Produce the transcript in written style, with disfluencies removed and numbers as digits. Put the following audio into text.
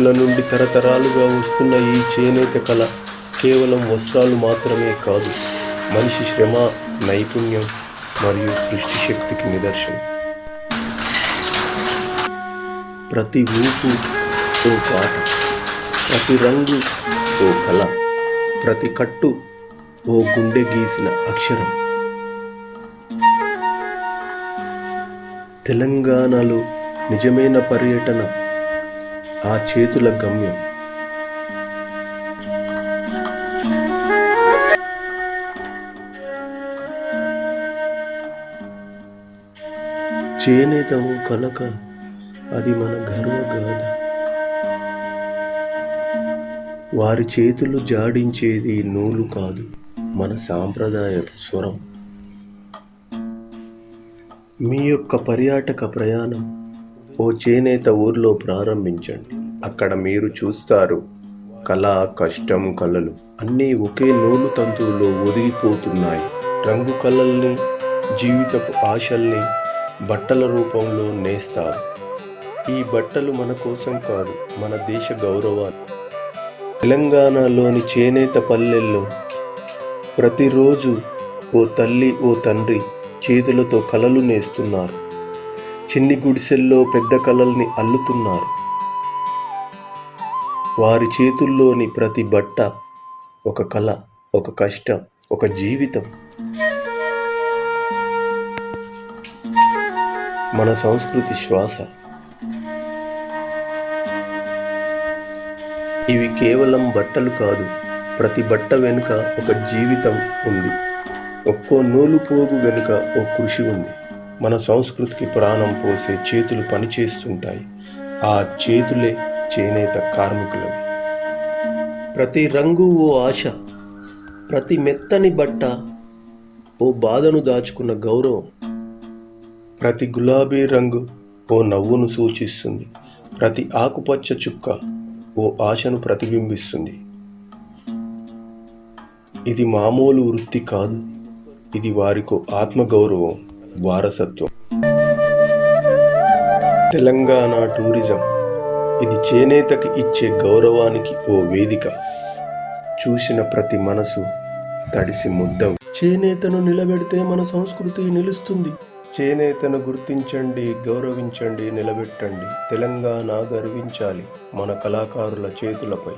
పూర్వీకుల నుండి తరతరాలుగా వస్తున్న ఈ చేనేత కళ కేవలం వస్త్రాలు మాత్రమే కాదు, మనిషి శ్రమ, నైపుణ్యం మరియు సృష్టి శక్తికి నిదర్శనం. ప్రతి ఊపు ఓ పాట, ప్రతి రంగు ఓ కళ, ప్రతి కట్టు ఓ గుండె గీసిన అక్షరం. తెలంగాణలో నిజమైన పర్యటన ఆ చేతుల గమ్యం. చేనేత ఓ కళ కాదు, అది మన గర్వగాథ. వారి చేతులు జాడించేది నూలు కాదు, మన సాంప్రదాయ స్వరం. మీ యొక్క పర్యాటక ప్రయాణం ఓ చేనేత ఊర్లో ప్రారంభించండి. అక్కడ మీరు చూస్తారు కళ, కష్టం, కళలు అన్నీ ఒకే నూలు తంతువులో ఒదిగిపోతున్నాయి. రంగు కళల్ని, జీవితపు ఆశల్ని బట్టల రూపంలో నేస్తారు. ఈ బట్టలు మన కోసం కాదు, మన దేశ గౌరవాలు. తెలంగాణలోని చేనేత పల్లెల్లో ప్రతిరోజు ఓ తల్లి, ఓ తండ్రి చేతులతో కలలు నేస్తున్నారు. చిన్ని గుడిసెల్లో పెద్ద కలల్ని అల్లుతున్నారు. వారి చేతుల్లోని ప్రతి బట్ట ఒక కళ, ఒక కష్టం, ఒక జీవితం. మన సంస్కృతి శ్వాస. ఇవి కేవలం బట్టలు కాదు, ప్రతి బట్ట వెనుక ఒక జీవితం ఉంది. ఒక్కో నూలు పోగు వెనుక ఓ కృషి ఉంది. మన సంస్కృతికి ప్రాణం పోసే చేతులు పనిచేస్తుంటాయి. ఆ చేతులే చేనేత కార్మికులవి. ప్రతి రంగు ఓ ఆశ, ప్రతి మెత్తని బట్ట ఓ బాధను దాచుకున్న గౌరవం. ప్రతి గులాబీ రంగు ఓ నవ్వును సూచిస్తుంది. ప్రతి ఆకుపచ్చ చుక్క ఓ ఆశను ప్రతిబింబిస్తుంది. ఇది మామూలు వృత్తి కాదు, ఇది వారికో ఆత్మగౌరవం, వారసత్వం. తెలంగాణ టూరిజం, ఇది చేనేతకి ఇచ్చే గౌరవానికి ఓ వేదిక. చూసిన ప్రతి మనసు తడిసి ముద్దం. చేనేతను నిలబెడితే మన సంస్కృతి నిలుస్తుంది. చేనేతను గుర్తించండి, గౌరవించండి, నిలబెట్టండి. తెలంగాణ గర్వించాలి మన కళాకారుల చేతులపై.